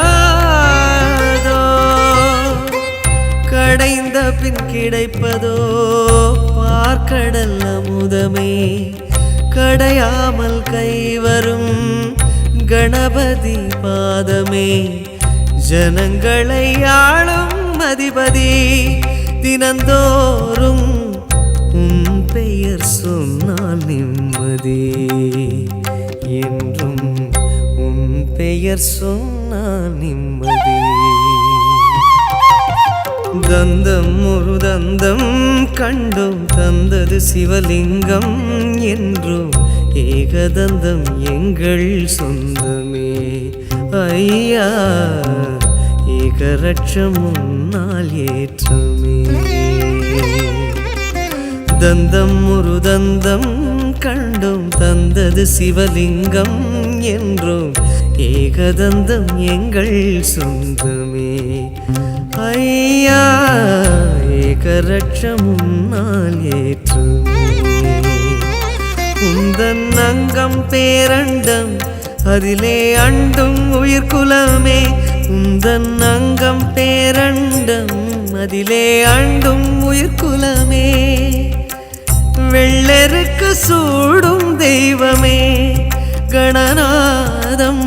கடைந்த பின் கிடைப்பதோ பார்க்கடல் அமுதமே கடையாமல் கைவரும் கணபதி பாதமே ஜனங்களை ஆளும் அதிபதி தினந்தோறும் உன் பெயர் சொன்னால் நிம்மதி என்றும் உன் பெயர் சொன்னால் நிம்மதி தந்தம் ஒரு தந்தம் கண்டும் தந்தது சிவலிங்கம் என்றும் ஏகதந்தம் எங்கள் சொந்தமே ஐயா ஏகரட்சம் முன்னால் ஏற்றமே தந்தம் ஒரு தந்தம் கண்டும் தந்தது சிவலிங்கம் என்றும் ஏகதந்தம் எங்கள் சொந்தமே ஐயா ஏகரட்சம் முன்னால் ஏற்றுமே உந்தன் அங்கம் பேரண்டம் அதிலே அண்டும் உயிர்குலமே உந்தன் அங்கம் பேரண்டம் அதிலே அண்டும் உயிர்குலமே வெள்ளெருக்கு சூடும் தெய்வமே கணநாதம்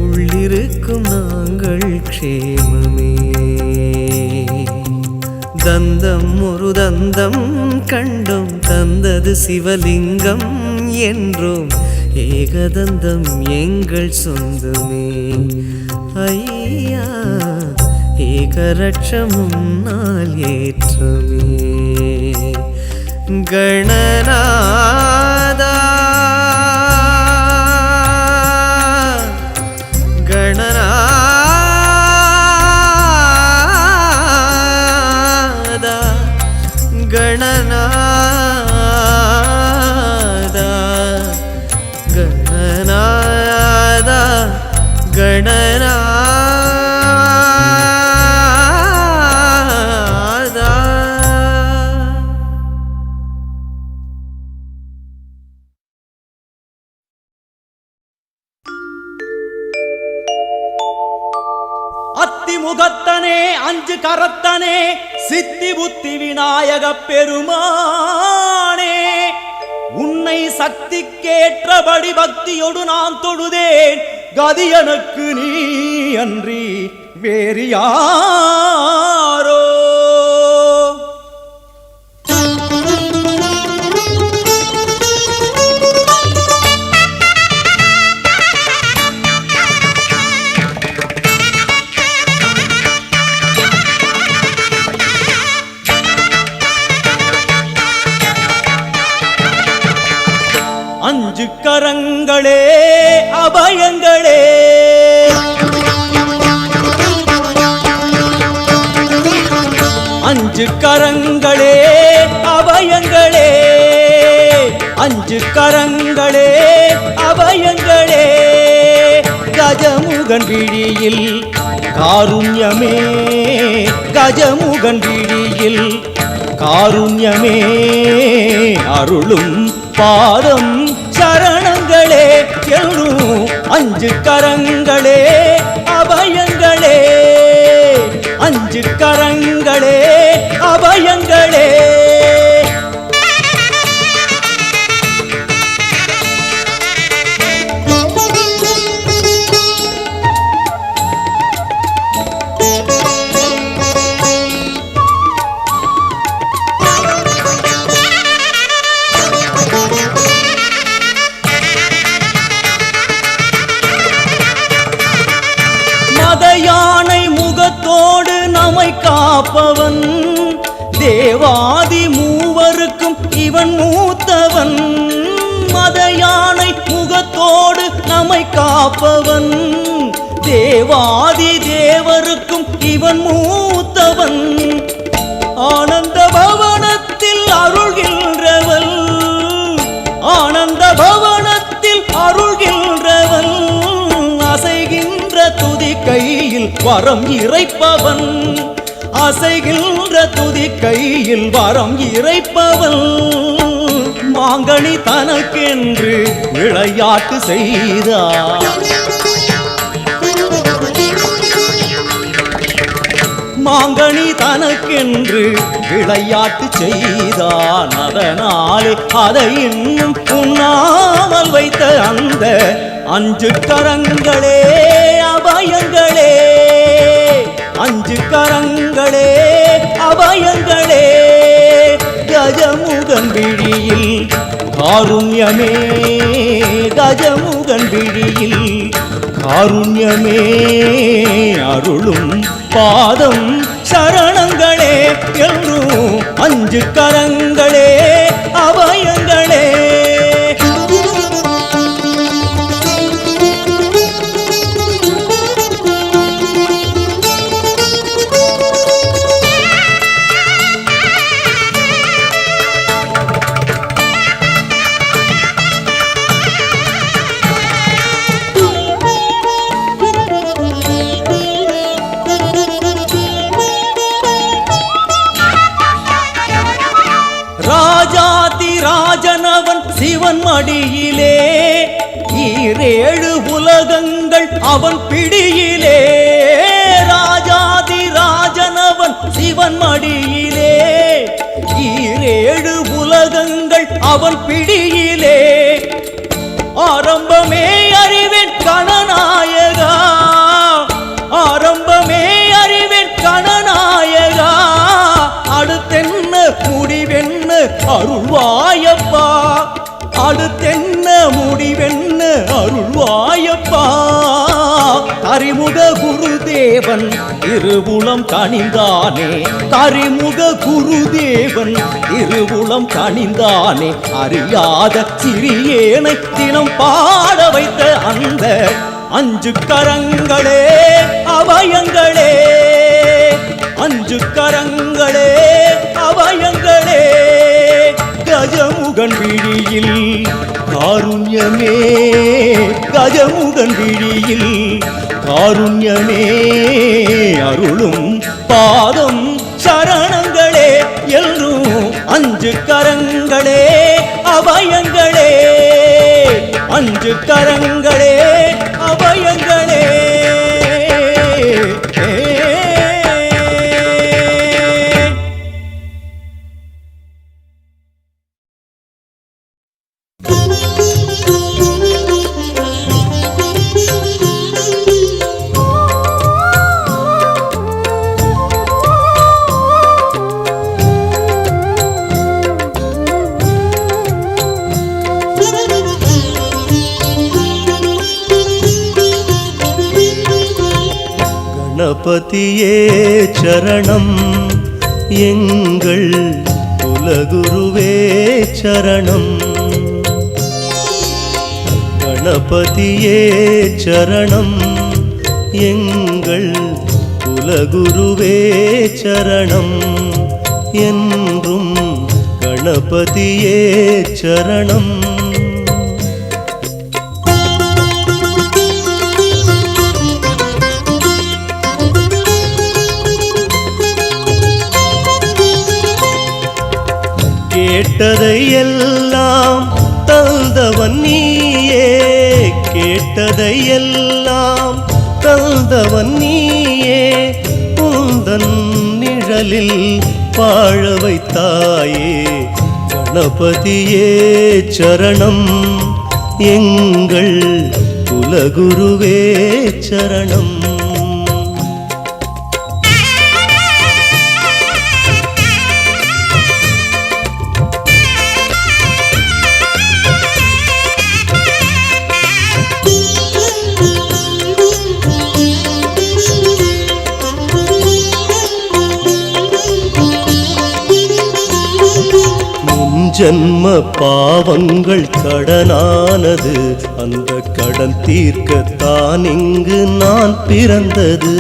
உள்ளிருக்கும் நாங்கள் க்ஷேமமே தந்தம் ஒரு தந்தம் கண்டும் தந்தது சிவலிங்கம் என்றும் ஏகதந்தம் எங்கள் சொந்தமே ஐயா ஏகரட்சம் முன்னால் ஏற்றமே கணநாதா கணநாதா கணநாதா கணநாதா கணநாதா அத்திமுகத்தனே அஞ்சு கரத்தனே சித்தி புத்தி விநாயக பெருமானே உன்னை சக்திக்கேற்றபடி பக்தியோடு நான் தொழுதேன் கதி எனக்கு நீ அன்றி வேறு யாரோ அஞ்சு கரங்களே அபயங்களே அஞ்சு கரங்களே அபயங்களே அஞ்சு கரங்களே அபயங்களே கஜமுகன் விழியில் காருண்யமே கஜமுகன் விழியில் காருண்யமே அருளும் பாதம் சரணங்களே எழும் அஞ்சு கரங்களே அபயங்களே அஞ்சு கரங்களே அபயங்களே யானை முகத்தோடு நம்மை காப்பவன் தேவாதி மூவருக்கும் இவன் மூத்தவன் மத யானை முகத்தோடு நம்மை காப்பவன் தேவாதி தேவருக்கும் இவன் மூத்தவன் ஆனந்த பவனத்தில் அருள்கின்றவள் ஆனந்த பவனத்தில் கையில் வரம் இறைப்பவன், அசைகின்ற துதி கையில் வரம் இறைப்பவன், மாங்கனி தனக்கென்று விளையாட்டு செய்தார். மாங்கனி தனக்கென்று விளையாட்டு செய்தான், அதனாலே அதை இன்னும் உண்ணாமல் வைத்த அந்த 5 கரங்களே அபயங்களே, 5 கரங்களே அபயங்களே, கஜமுகன் விழியில் காருண்யமே, கஜமுகன் விழியில் காருண்யமே, அருளும் பாதம் சரணங்களே என்றும் 5 கரங்களே அபயங்களே. ராஜனவன் சிவன் மடியிலே, 7 உலகங்கள் அவன் பிடியிலே. ராஜாதி ராஜனவன் சிவன் மடியிலே, 7 உலகங்கள் அவன் பிடியிலே. ஆரம்பமே அறிவேன் கணநாயகா, ஆரம்பமே அறிவேன் கணநாயகா, அடுத்தென்ன முடிவென்ன அருள்வாயப்பா, அடுத்தென்ன முடிவென்ன அருள்வாயப்பா. கரிமுக குருதேவன் திருவுளம் கனிந்தானே, கரிமுக குருதேவன் திருவுளம் கனிந்தானே, அறியாத சிறியேனை தினம் பாட வைத்த அந்த 5 கரங்களே அபயங்களே, 5 கரங்களே அபயங்களே, கஜமுகன் விழியில் காருண்யமே, கஜமுகன் விழியில் காருண்யமே, அருளும் பாதம் சரணங்களே என்றும் 5 கரங்களே அபயங்களே, 5 கரங்களே அபயங்களே. கணபதியே சரணம், எங்கள் குலகுருவே சரணம். கணபதியே சரணம், எங்கள் குலகுருவே சரணம். என்றும் கணபதியே சரணம். கேட்டதையெல்லாம் தந்தவன் நீயே, கேட்டதையெல்லாம் தந்தவன் நீயே, உந்தன் நிழலில் வாழ வைத்தாயே. கணபதியே சரணம், எங்கள் குலகுருவே சரணம். ஜன்ம பாவங்கள் கடனானது, அந்த கடன் தீர்க்கத்தான் இங்கு நான் பிறந்தது.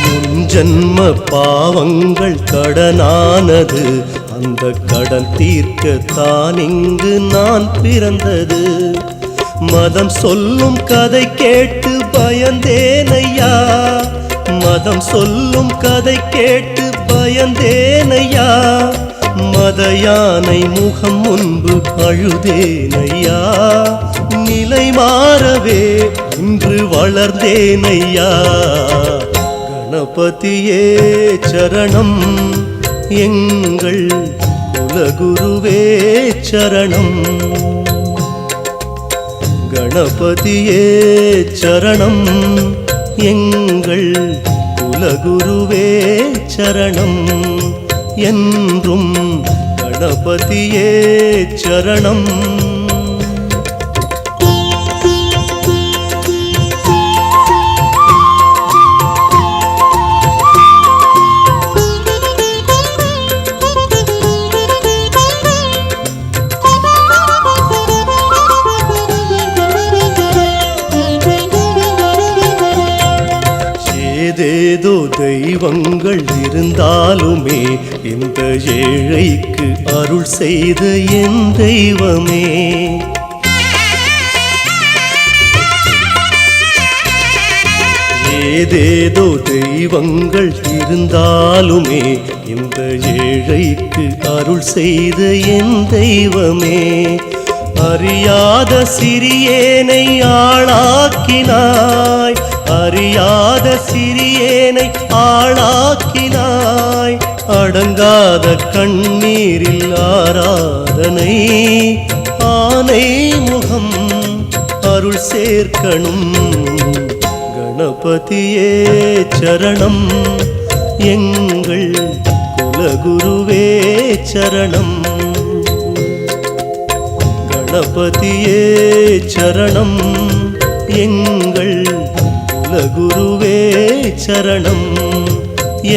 முன்ஜன்ம பாவங்கள் கடனானது, அந்த கடன் தீர்க்கத்தான் இங்கு நான் பிறந்தது. மதம் சொல்லும் கதை கேட்டு பயந்தேனையா, மதம் சொல்லும் கதை கேட்டு பயந்தேனையா, மத யானை முகம் முன்பு அழுதேனையா, நிலை மாறவே இன்று வளர்ந்தேனையா. கணபதியே சரணம், எங்கள் குலகுருவே சரணம். கணபதியே சரணம், எங்கள் குலகுருவே சரணம். என்றும் கணபதியே சரணம். ஏதேதோ தெய்வங்கள் இருந்தாலுமே இந்த ஏழைக்கு அருள் செய்த என் தெய்வமே. ஏதேதோ தெய்வங்கள் இருந்தாலுமே இந்த ஏழைக்கு அருள் செய்த என் தெய்வமே. அறியாத சிறியேனை ஆளாக்கினாய், அறியாத சிறியேனை ஆளாக்கினாய். அடங்காத கண்ணீரில் ஆராதனை, ஆனை முகம் அருள் சேர்க்கணும். கணபதியே சரணம், எங்கள் குலகுருவே சரணம். கணபதியே சரணம், எங்கள் குலகுருவே சரணம்.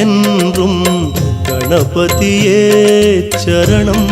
என்றும் கணபதியே சரணம்.